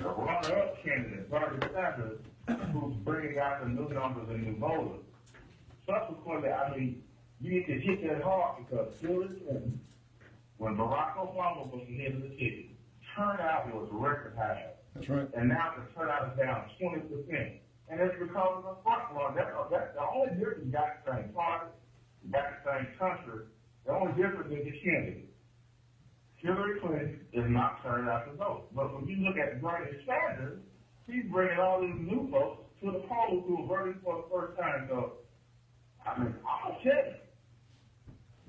the runner-up candidate, Bernie Sanders, who's bringing out the new numbers and new voters. Subsequently, I mean, you need to hit that hard because Hillary Clinton, when Barack Obama was the head of the ticket, turnout was record high. That's right. And now the turnout is down 20%. And it's because of the front run. That's the only difference. You got the same party, you got the same country. The only difference is the candidate. Hillary Clinton is not turning out to vote. But when you look at Bernie Sanders, he's bringing all these new folks to the polls who are voting for the first time. So, I mean, I'll tell you,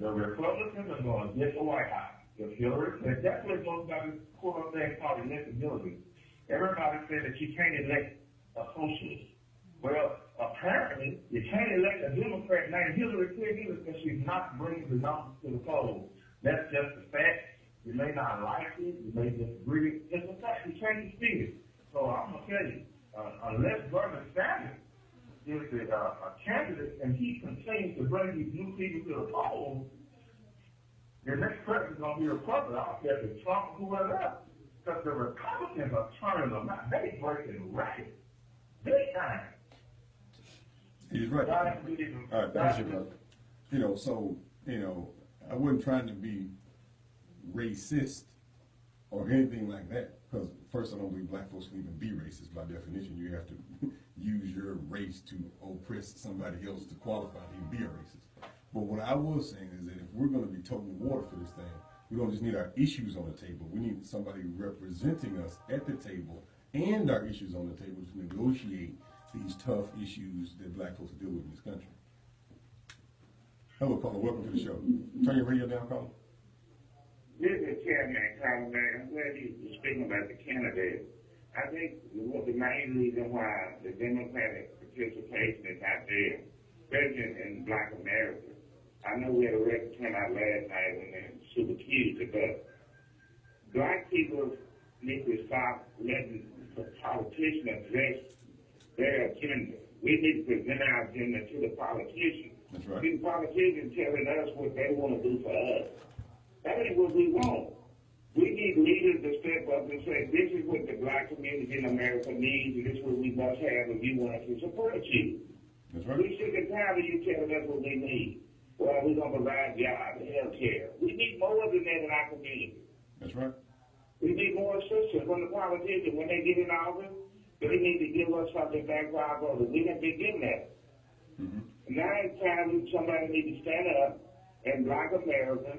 the Republicans are going to get the White House. If Hillary Clinton, that's what goes by this quote thing called electability. Everybody said that you can't elect a socialist. Well, apparently, you can't elect a Democrat named Hillary Clinton because she's not bringing the numbers to the polls. That's just a fact. You may not like it, you may disagree. It's a fact. You can't dispute it. So I'm going to tell you, unless Bernie Sanders is a candidate and he continues to bring these new people to the polls, the next president is going to be a Republican. I don't care if it's Trump or whoever else. Because the Republicans are turning them out. They breaking records. Big time. He's right. All right, thanks, brother. You know, so, you know, I wasn't trying to be racist or anything like that. Because first, I don't believe black folks can even be racist. By definition, you have to use your race to oppress somebody else to qualify to be a racist. But what I was saying is that if we're going to be toting the water for this thing, we don't just need our issues on the table. We need somebody representing us at the table and our issues on the table to negotiate these tough issues that black folks deal with in this country. Hello, caller. Welcome to the show. Turn your radio down, caller. This is Chairman Congressman. I'm glad you're speaking about the candidate. I think the main reason why the Democratic participation is not there, especially in Black America. I know we had a record turnout last night when they super cute, but black people need to stop letting the politicians address their agenda. We need to present our agenda to the politicians. That's right. The politicians telling us what they want to do for us. That ain't what we want. We need leaders to step up and say, this is what the black community in America needs, and this is what we must have if you want us to support you. That's right. We sick and tired of you telling us what we need. Well, we're going to provide jobs and health care. We need more than that in our community. That's right. We need more assistance from the politicians. When they get in office, they need to give us something back for our voters. We have been getting that. Now it's time somebody needs to stand up in Black America,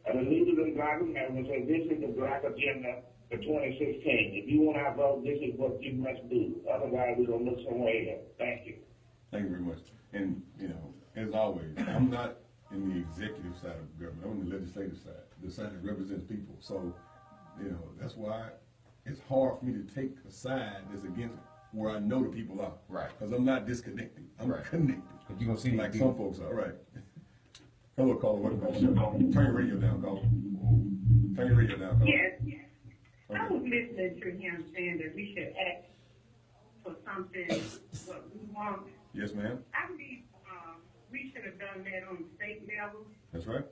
and the leaders in Black America say, this is the black agenda for 2016. If you want our vote, this is what you must do. Otherwise, we're going to look somewhere else. Thank you. Thank you very much. And, you know, as always, I'm not in the executive side of government. I'm on the legislative side, the side that represents people. So, you know, that's why it's hard for me to take a side that's against where I know the people are. Right. Because I'm not disconnecting. I'm connected. But you're going to see like some folks are. Right. Hello, caller. Welcome to the show. Turn your radio down, caller. Turn your radio down, caller. Yes. Okay. I was listening to him saying that we should ask for something what we want. Yes, ma'am. I believe we should have done that on the state level That's right.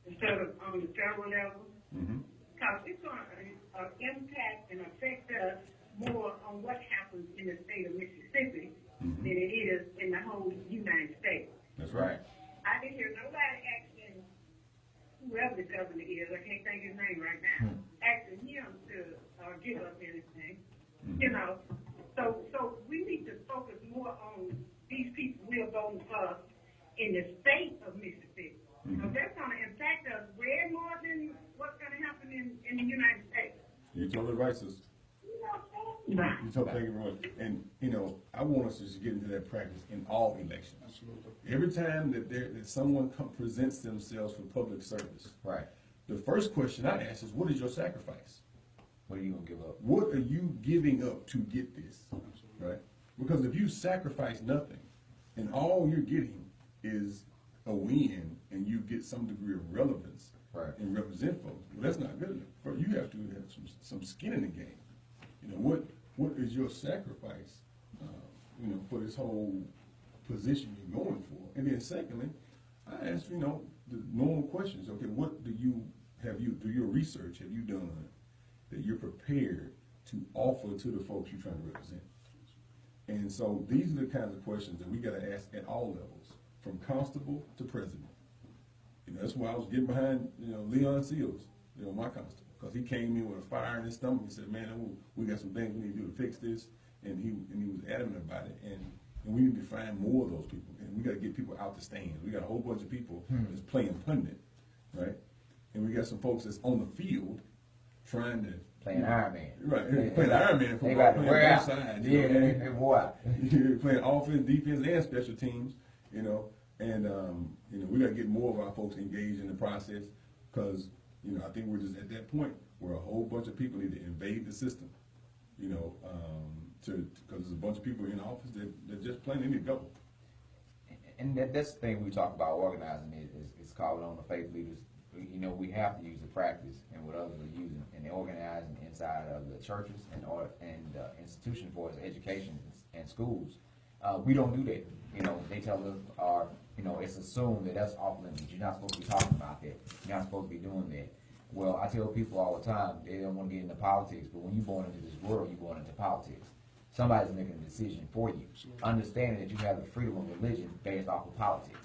instead of on the federal level. Mm-hmm. Because it's going to impact and affect us more on what happens in the state of Mississippi than it is in the whole United States. That's right. I didn't hear nobody asking whoever the governor is, I can't think his name right now, asking him to give us anything. You know, so we need to focus more on these people we're voting for in the state of Mississippi. So that's going to impact us way more than what's going to happen in the United States. You're totally right, sister. Thank you very much. And, you know, I want us to just get into that practice in all elections. Absolutely. Every time that someone presents themselves for public service, Right. the first question I ask is, what is your sacrifice? What are you going to give up? What are you giving up to get this? Right? Because if you sacrifice nothing and all you're getting is a win and you get some degree of relevance and represent folks, well, that's not good enough. You have to have some skin in the game. You know, what is your sacrifice, you know, for this whole position you're going for? And then secondly, I ask, you know, the normal questions. Okay, what do your research have you done that you're prepared to offer to the folks you're trying to represent? And so these are the kinds of questions that we got to ask at all levels, from constable to president. And that's why I was getting behind, Leon Seals, my constable, because he came in with a fire in his stomach and said, man, we got some things we need to do to fix this. And he was adamant about it. And we need to find more of those people. And we got to get people out the stands. We got a whole bunch of people that's playing pundit, right? And we got some folks that's on the field trying to Playing Iron Man. Right, playing Iron Man football. They got to playing wear both out. sides. Yeah, they wore out. You're playing offense, defense, and special teams, and we got to get more of our folks engaged in the process because, I think we're just at that point where a whole bunch of people need to invade the system, because there's a bunch of people in office that just plain need to go. And that's the thing we talk about organizing is calling on the faith leaders. We have to use the practice and what others are using and organizing inside of the churches and institutions for us, education and schools. We don't do that. They tell us, it's assumed that that's off limits. You're not supposed to be talking about that. You're not supposed to be doing that. Well, I tell people all the time, they don't want to get into politics, but when you're born into this world, you're born into politics. Somebody's making a decision for you. Understanding that you have the freedom of religion based off of politics.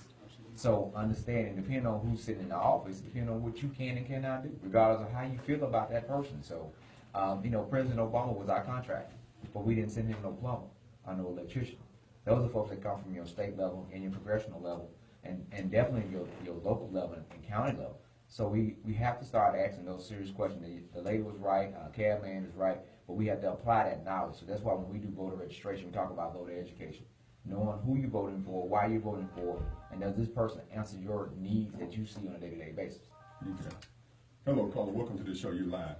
So understanding, depending on who's sitting in the office, depending on what you can and cannot do, regardless of how you feel about that person. So, President Obama was our contractor, but we didn't send him no plumber or no electrician. Those are folks that come from your state level and your congressional level, and definitely your local level and county level. So we have to start asking those serious questions. The lady was right, Cab Man is right, but we have to apply that knowledge. So that's why when we do voter registration, we talk about voter education. Knowing who you're voting for, why you're voting for, and does this person answer your needs that you see on a day-to-day basis? Okay. Hello, caller. Welcome to the show. You're live.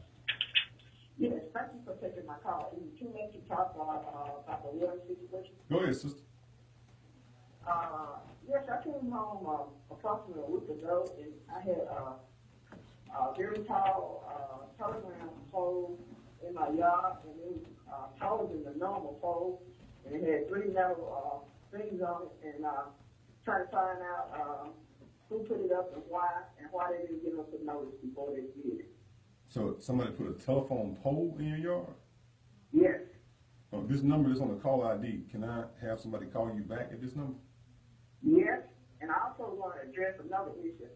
Yes, thank you for taking my call. Is it too late to talk about the water situation? Go ahead, sister. Yes, I came home approximately a week ago, and I had a very tall telegram pole in my yard, and it was taller than the normal pole, and it had 3 metal things on it, and trying to find out who put it up and why they didn't give us a notice before they did it. So somebody put a telephone pole in your yard? Yes. This number is on the call ID. Can I have somebody call you back at this number? Yes, and I also want to address another issue.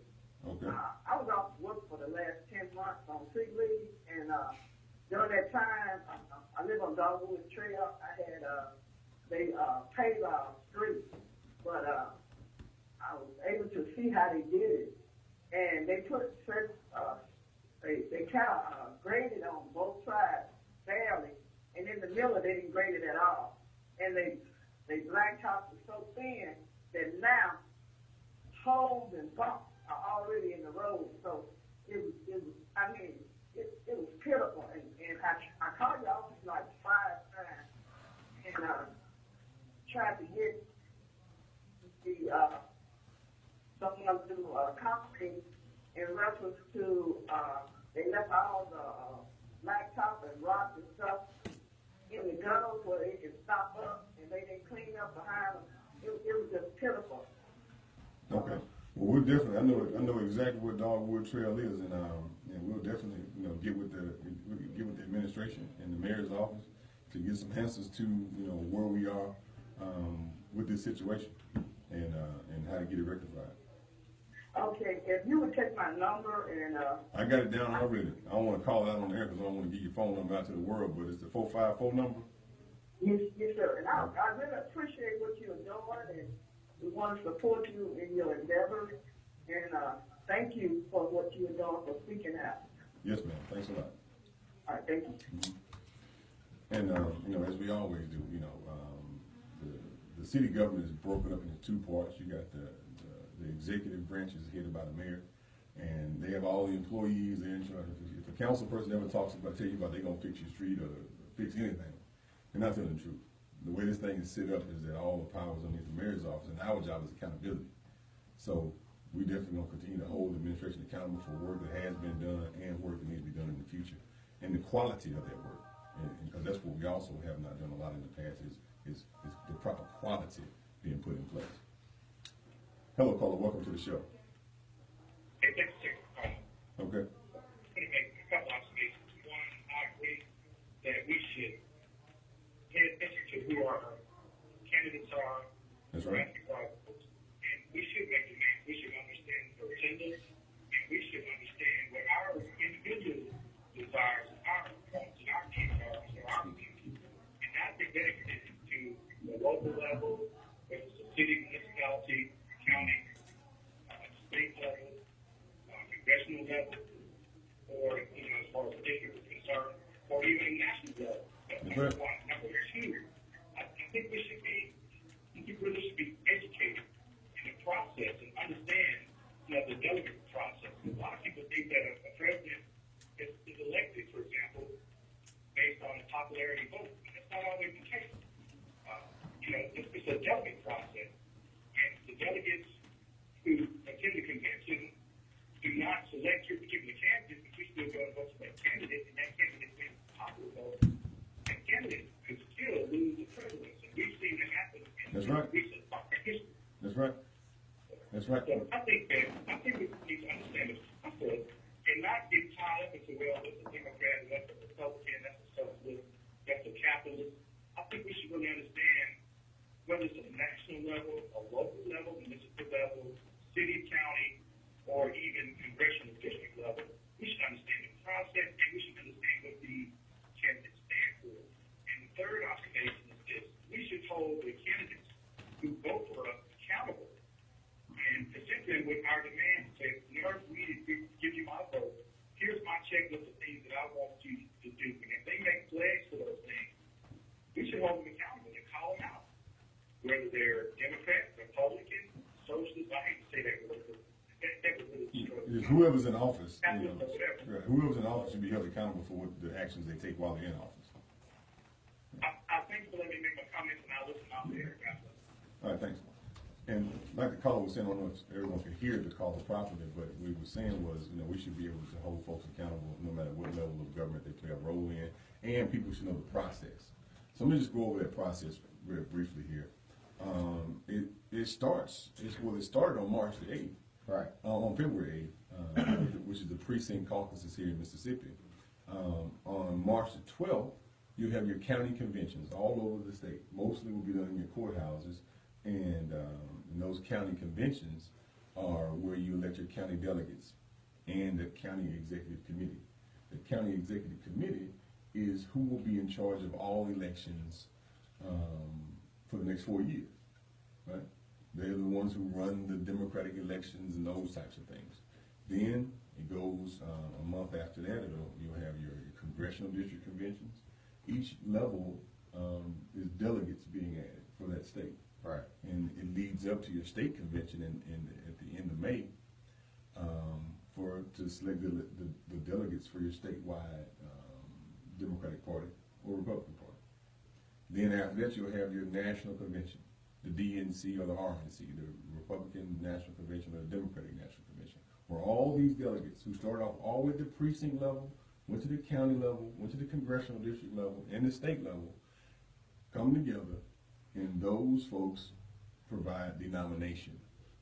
Okay. I was off work for the last 10 months on sick leave, and during that time, I live on Dogwood Trail. I had they paved our street, but I was able to see how they did it, and they put they kind of graded on both sides fairly, and in the middle they didn't grade it at all, and they blacktop was so thin that now holes and bumps are already in the road. So it was pitiful, and I called the office like 5 times and tried to get the someone to compensate in reference to they left all the blacktop and rocks and stuff in the gutters where they could stop up, and they didn't clean up behind them. It was just pitiful. Okay. Well, we'll definitely. I know exactly what Dogwood Trail is, and we'll definitely get with the administration and the mayor's office to get some answers to where we are with this situation and how to get it rectified. Okay, if you would take my number and I got it down already. I don't want to call it out on the air because I don't want to give your phone number out to the world, but it's the 454 number. Yes, sir. And I really appreciate what you're doing, and we want to support you in your endeavors. And thank you for what you're doing for speaking out. Yes, ma'am. Thanks a lot. All right, thank you. Mm-hmm. And as we always do, the city government is broken up into 2 parts. You got the executive branch is headed by the mayor, and they have all the employees. They're in charge. If a council person ever talks about, tell you about they're gonna fix your street or fix anything, they're not telling the truth. The way this thing is set up is that all the power is underneath the mayor's office, and our job is accountability. So we definitely gonna continue to hold the administration accountable for work that has been done and work that needs to be done in the future, and the quality of that work. And because that's what we also have not done a lot in the past is the proper quality being put in place. Hello, caller. Welcome to the show. Hey, thanks for taking the call. Okay. I'm going to make a couple observations. One, I agree that we candidates are. That's right. And we should make demands. We should understand the attendance, and we should understand what our individual desires, our wants, and our needs are for our community. And not be dedicated to the local level, whether it's a city, municipality, county, state level, congressional level, or, as far as the district is concerned, or even national level. Number one. Number two, I think we should be educated in the process and understand, the delegate process. A lot of people think that a president is elected, for example, based on a popularity vote. That's not always the case. It's a delegate process. And the delegates who attend the convention do not select your particular candidate, but you still go and vote for that candidate, and that candidate wins the popular vote. That candidate could still lose the presidency. We've seen that happen in recent history. That's right. That's right. So I think we need to understand the process and not get tied up into, well, this is a Democrat, that's a Republican, that's a socialist, that's a capitalist. I think we should really understand whether it's at a national level, a local level, municipal level, city, county, or even congressional district level. We should understand the process, and we should understand what the candidates stand for. And the third observation is this: we should hold the candidates who vote for us accountable and present them with our demands. Say, in order for me to give you my vote, here's my checklist of things that I want you to do. And if they make pledges for those things, we should hold them accountable and call them out. Whether they're Democrat, Republican, Socialist, I hate to say that word, but that would really destroy it. Whoever's in office, whoever's in office should be held accountable for what the actions they take while they're in office. I think so. Let me make my comments and I'll listen out there. All right, thanks. And like the caller was saying, I don't know if everyone could hear the caller properly, but what we were saying was, we should be able to hold folks accountable no matter what level of government they play a role in, and people should know the process. So let me just go over that process very briefly here. It started on March the 8th. Right. On February 8th, which is the precinct caucuses here in Mississippi. On March the 12th, you have your county conventions all over the state. Mostly will be done in your courthouses, and those county conventions are where you elect your county delegates and the county executive committee. The county executive committee is who will be in charge of all elections for the next 4 years, right? They're the ones who run the Democratic elections and those types of things. Then it goes a month after that, you'll have your congressional district conventions. Each level is delegates being added for that state. Right. And it leads up to your state convention at the end of May to select the delegates for your statewide Democratic Party or Republican Party. Then after that, you'll have your national convention, the DNC or the RNC, the Republican National Convention or the Democratic National Convention, where all these delegates who start off all at the precinct level, went to the county level, went to the congressional district level, and the state level, come together, and those folks provide the nomination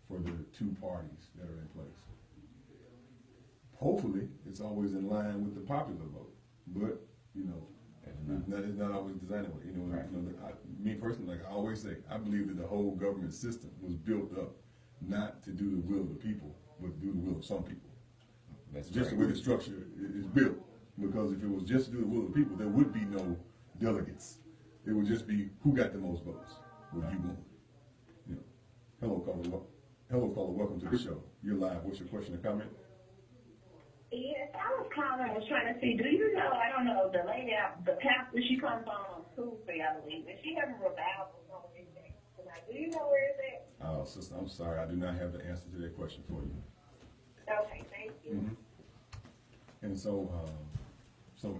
for the two parties that are in place. Hopefully, it's always in line with the popular vote, but it's not always designed that way. Me personally, like I always say, I believe that the whole government system was built up not to do the will of the people, but to do the will of some people. That's just the way the structure is built. Because if it was just to do the will of the people, there would be no delegates. It would just be who got the most votes. What you want. Hello, caller. Hello, caller. Welcome to the show. You're live. What's your question or comment? Yes, I was calling. I was trying to see. Do you know? I don't know. The lady, the pastor, she comes on Tuesday, I believe, and she having revival on Wednesday. Do you know where it's at? Oh, sister, I'm sorry. I do not have the answer to that question for you. Okay, thank you. Mm-hmm. And so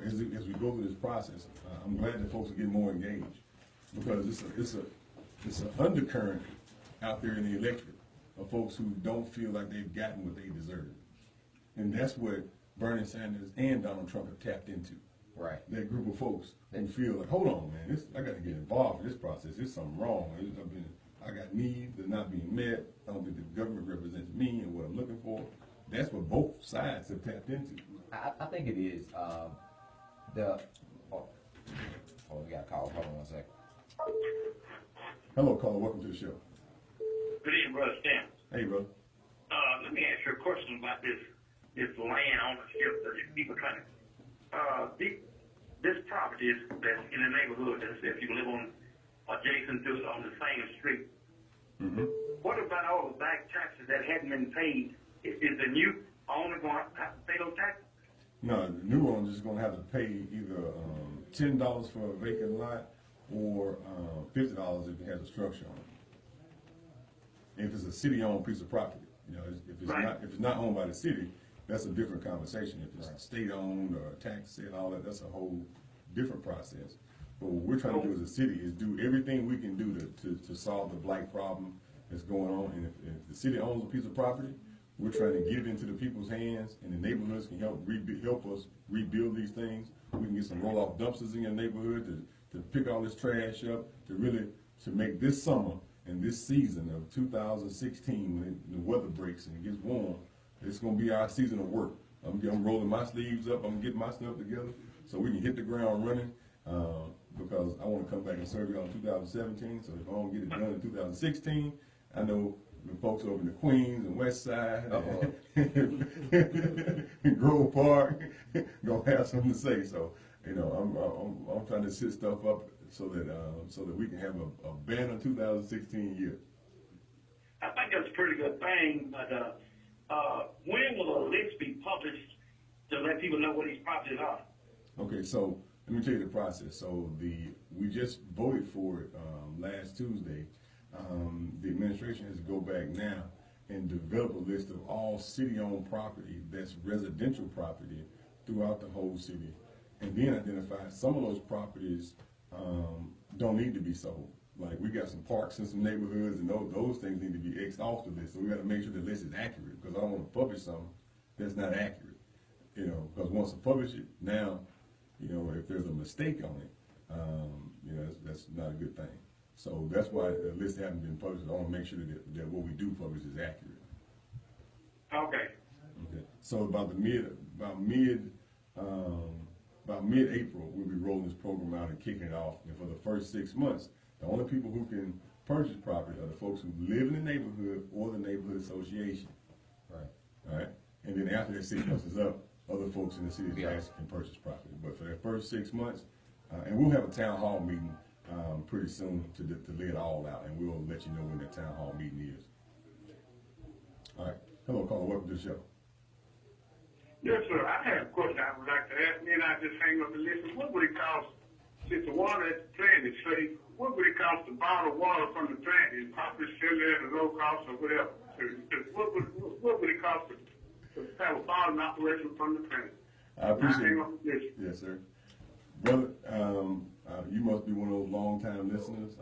as we go through this process, I'm glad that folks are getting more engaged because it's an undercurrent out there in the electorate of folks who don't feel like they've gotten what they deserve. And that's what Bernie Sanders and Donald Trump have tapped into. Right. That group of folks who feel like, hold on, man, I got to get involved in this process. There's something wrong. I got needs that are not being met. I don't think the government represents me and what I'm looking for. That's what both sides have tapped into. I think it is. We got a call. Hold on one second. Hello, caller. Welcome to the show. Good evening, Brother Stamp. Hey, brother. Let me ask you a question about this land ownership that these people trying to. This property that's in the neighborhood that if you live on adjacent to it on the same street. Mm-hmm. What about all the back taxes that hadn't been paid? Is the new owner going to have to pay those taxes? No, the new owner is going to have to pay either $10 for a vacant lot or $50 if it has a structure on it. If it's a city-owned piece of property, you know, if it's not owned by the city, that's a different conversation. If it's state-owned or tax and all that, that's a whole different process. But what we're trying to do as a city is do everything we can do to solve the blight problem that's going on. And if the city owns a piece of property, we're trying to get it into the people's hands, and the neighborhoods can help us rebuild these things. We can get some roll-off dumpsters in your neighborhood to pick all this trash up, to make this summer and this season of 2016, when the weather breaks and it gets warm, it's going to be our season of work. I'm rolling my sleeves up. I'm getting my stuff together so we can hit the ground running. Because I want to come back and serve y'all in 2017. So if I don't get it done in 2016, I know the folks over in the Queens and West Side and Grove Park gonna have something to say. So you know, I'm trying to set stuff up so that we can have a banner 2016 year. I think that's a pretty good thing, but when will a list be published to let people know what these properties are? Okay, so let me tell you the process. So we just voted for it last Tuesday. The administration has to go back now and develop a list of all city-owned property that's residential property throughout the whole city, and then identify some of those properties don't need to be sold. Like we got some parks in some neighborhoods, and those things need to be X'd off the list. So we got to make sure the list is accurate, because I don't want to publish something that's not accurate. You know, because once I publish it, now, you know, if there's a mistake on it, you know, that's not a good thing. So that's why the list hasn't been published. I want to make sure that what we do publish is accurate. Okay. Okay. So about mid-April, we'll be rolling this program out and kicking it off. And for the first 6 months, the only people who can purchase property are the folks who live in the neighborhood or the neighborhood association. Right. All right. And then after that 6 months is up, other folks in the city can purchase property. But for that first 6 months, and we'll have a town hall meeting pretty soon to lay it all out, and we'll let you know when that town hall meeting is. All right. Hello, caller. Welcome to the show. Yes, sir. I have a question I would like to ask. Me and I just hang up and listen. What would it cost, since the water at the plant is safe, what would it cost to bottle water from the plant and possibly sell it at a low cost or whatever? What would it cost to have a bottling operation from the plant? I appreciate it. Yes, sir. Brother, you must be one of those long-time listeners.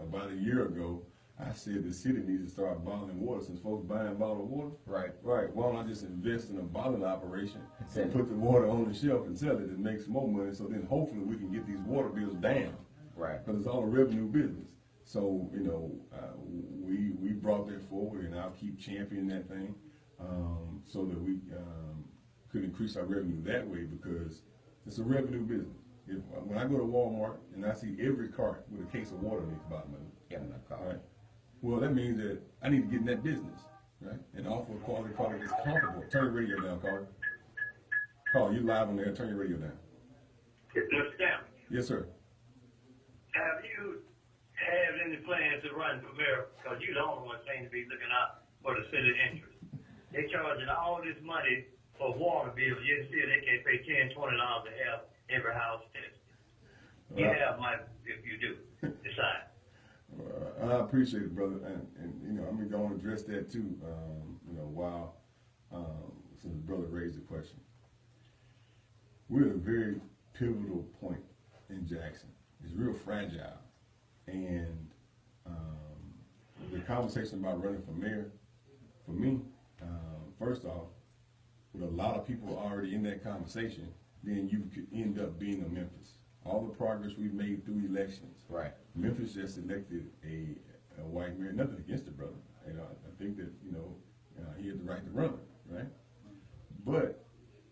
About a year ago, I said the city needs to start bottling water, since folks buying bottled water. Right. Right. Why don't I just invest in a bottling operation and put the water on the shelf and sell it and make some more money, so then hopefully we can get these water bills down. Right. Because it's all a revenue business. So, you know, we brought that forward, and I'll keep championing that thing so that we could increase our revenue that way, because it's a revenue business. When I go to Walmart and I see every cart with a case of water underneath the bottom of it, right? Well, that means that I need to get in that business, right? And offer a quality product that's comparable. Turn your radio down, caller. Caller, you live on there. Turn your radio down. Mr. Stamp, Yes, sir. have you had any plans to run for mayor? Because you're the only one seem to be looking out for the city interest. They charging all this money for water bills. You see, they can't pay $10, $20 to have every house tested. You have my, if you do, decide. I appreciate it, brother, and you know, I'm going to address that too. You know, while since the brother raised the question, we're at a very pivotal point in Jackson. It's real fragile, and the conversation about running for mayor, for me, first off, with a lot of people already in that conversation, then you could end up being a Memphis. All the progress we've made through elections. Right. Memphis just elected a white mayor. Nothing against the brother. You know, I think that, you know, he had the right to run, right? But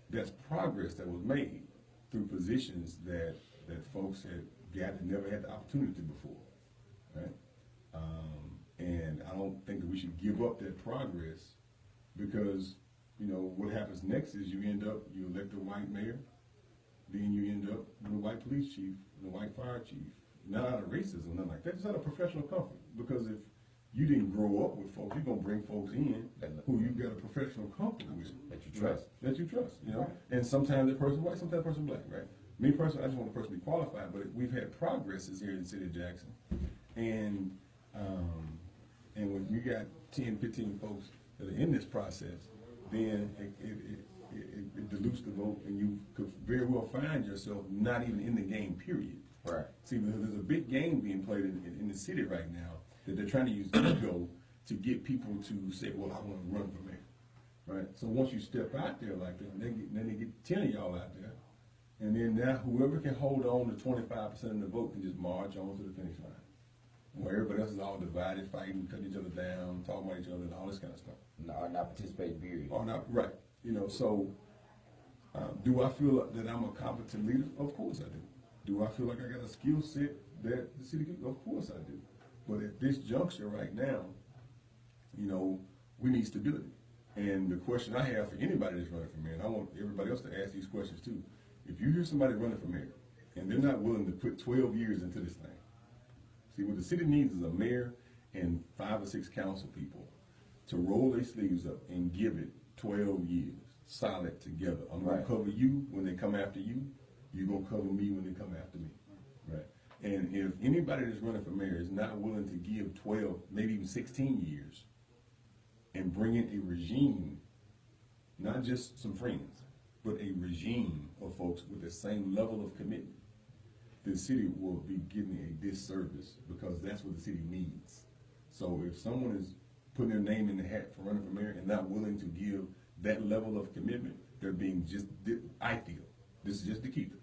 that's progress that was made through positions that folks had never had the opportunity before. right? And I don't think that we should give up that progress because, you know, what happens next is you elect a white mayor, then you end up with a white police chief, and a white fire chief. Not out of racism, nothing like that, just out of professional comfort. Because if you didn't grow up with folks, you're gonna bring folks in who you got a professional comfort with. That you trust. That you trust, you know? And sometimes that person white, sometimes that person black, right? Me personally, I just want the person to be qualified, but we've had progresses here in the city of Jackson. And when you got 10, 15 folks that are in this process, then it dilutes the vote, and you could very well find yourself not even in the game, period. Right. See, there's a big game being played in the city right now that they're trying to use ego to get people to say, well, I want to run for mayor. Right? So once you step out there like that, then they get 10 of y'all out there, and then now whoever can hold on to 25% of the vote can just march on to the finish line. Where everybody else is all divided, fighting, cutting each other down, talking about each other, and all this kind of stuff. Or not participating, period. Or not, right. You know, so do I feel that I'm a competent leader? Of course I do. Do I feel like I got a skill set that the city can? Of course I do. But at this juncture right now, you know, we need stability. And the question I have for anybody that's running for mayor, and I want everybody else to ask these questions too. If you hear somebody running for mayor and they're not willing to put 12 years into this thing, see, what the city needs is a mayor and 5 or 6 council people to roll their sleeves up and give it 12 years, solid together. I'm going to cover you when they come after you. You're going to cover me when they come after me, right? And if anybody that's running for mayor is not willing to give 12, maybe even 16 years and bring in a regime, not just some friends, but a regime of folks with the same level of commitment, the city will be giving a disservice because that's what the city needs. So if someone is putting their name in the hat for running for mayor and not willing to give that level of commitment, they're being I feel, this is just Dekeither,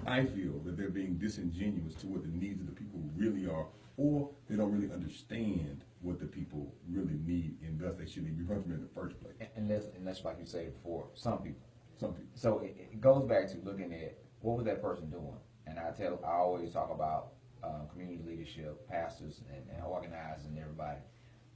I feel that they're being disingenuous to what the needs of the people really are, or they don't really understand what the people really need, and thus they shouldn't be running for mayor in the first place. And that's like you said before, some people. Some people. So it goes back to looking at what was that person doing. And I always talk about community leadership, pastors, and organizers, and everybody.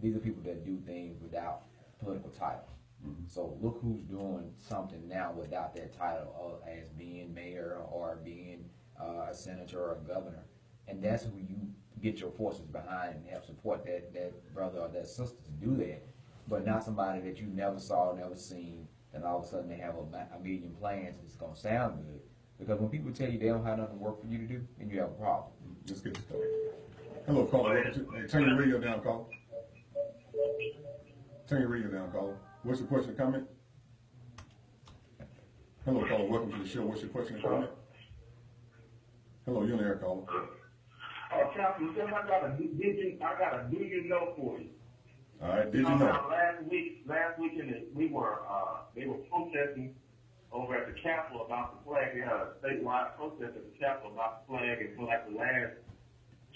These are people that do things without political title. Mm-hmm. So look who's doing something now without that title as being mayor or being a senator or a governor. And that's who you get your forces behind and help support that brother or that sister to do that. But not somebody that you never saw, never seen, and all of a sudden they have a million plans and it's going to sound good. Because when people tell you they don't have nothing to work for you to do, then you have a problem. Let's get this call. Hello, caller. Hey, turn your radio down, caller. Turn your radio down, caller. What's your question or comment? Hello, caller. Welcome to the show. What's your question or comment? Hello, you're on the air, caller. Councilman, I got a do you know for you. All right, did you know? Last week, they were protesting over at the Capitol about the flag. They had a statewide protest at the Capitol about the flag, and for like the last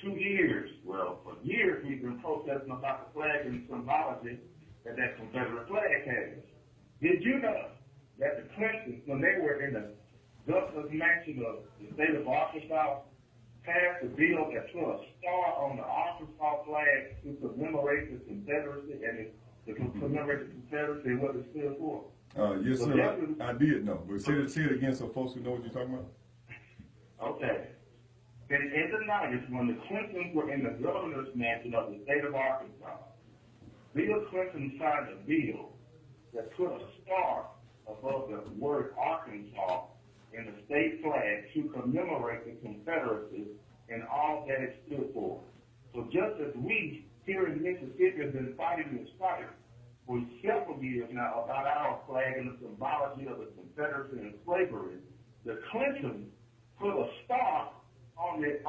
2 years, well, for years we've been protesting about the flag and the symbology that Confederate flag has. Did you know that the Clintons, when they were in the governor's mansion of the state of Arkansas, passed a bill that put a star on the Arkansas flag to commemorate the Confederacy and to commemorate the Confederacy and what it stood for? Yes, so sir. I did know, but say it again so folks who know what you're talking about. Okay. In the 90s, when the Clintons were in the governor's mansion of the state of Arkansas, Bill Clinton signed a bill that put a star above the word Arkansas in the state flag to commemorate the Confederacy and all that it stood for. So just as we here in Mississippi have been fighting this fight for several years now about our flag and the symbology of the Confederacy and slavery, the Clintons put a star on the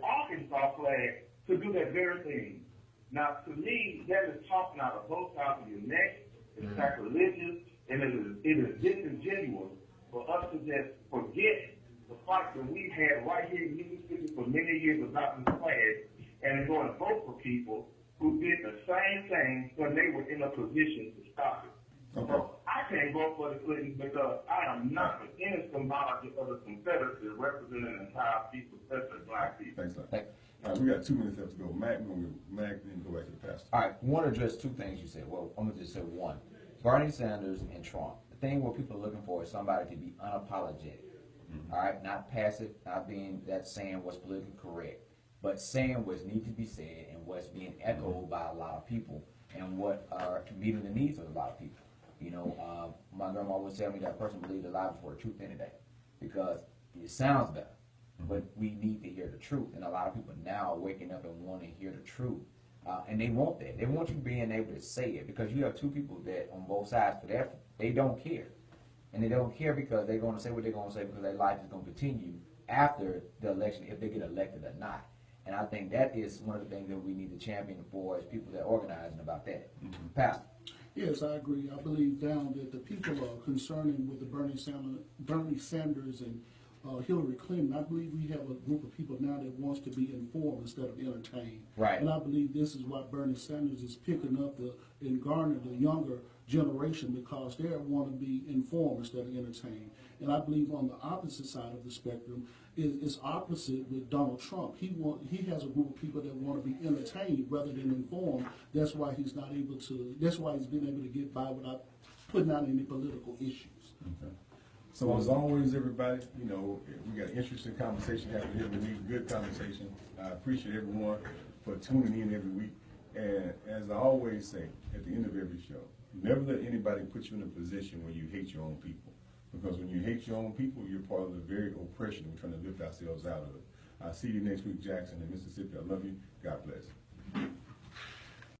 Arkansas flag to do that very thing. Now, to me, that is talking out of both sides of your neck. It's sacrilegious, and it is disingenuous for us to just forget the fight that we've had right here in Mississippi for many years about this flag, and go and vote for people who did the same thing when they were in a position to stop it. Okay. So I can't vote for the Clintons because I am not for any symbology of the Confederacy representing an entire people, especially black people. Thanks, sir. we got 2 minutes left to go. Mac, we're gonna go Mac, then go back to the pastor. All right, I want to address two things you said. Well, I'm gonna just say one. Bernie Sanders and Trump. The thing what people are looking for is somebody to be unapologetic. All right, not passive, not being that saying what's politically correct, but saying what's need to be said and what's being echoed by a lot of people and what are meeting the needs of a lot of people. You know, my grandma would tell me that a person believes the lie before the truth any day because it sounds better, but we need to hear the truth. And a lot of people now are waking up and want to hear the truth. And they want that. They want you being able to say it because you have two people that on both sides for that they don't care. And they don't care because they're going to say what they're going to say because their life is going to continue after the election if they get elected or not. And I think that is one of the things that we need to champion for as people that are organizing about that. Pastor. Yes, I agree. I believe down that the people are concerning with the Bernie Sanders and Hillary Clinton. I believe we have a group of people now that wants to be informed instead of entertained. Right. And I believe this is why Bernie Sanders is picking up and garnering the younger generation because they want to be informed instead of entertained. And I believe on the opposite side of the spectrum is opposite with Donald Trump. He has a group of people that want to be entertained rather than informed. That's why he's not able to. That's why he's been able to get by without putting out any political issues. Okay. So as always, everybody, you know, we got an interesting conversation happening here. We need good conversation. I appreciate everyone for tuning in every week. And as I always say at the end of every show, never let anybody put you in a position where you hate your own people. Because when you hate your own people, you're part of the very oppression we're trying to lift ourselves out of. I'll see you next week, Jackson in Mississippi. I love you. God bless.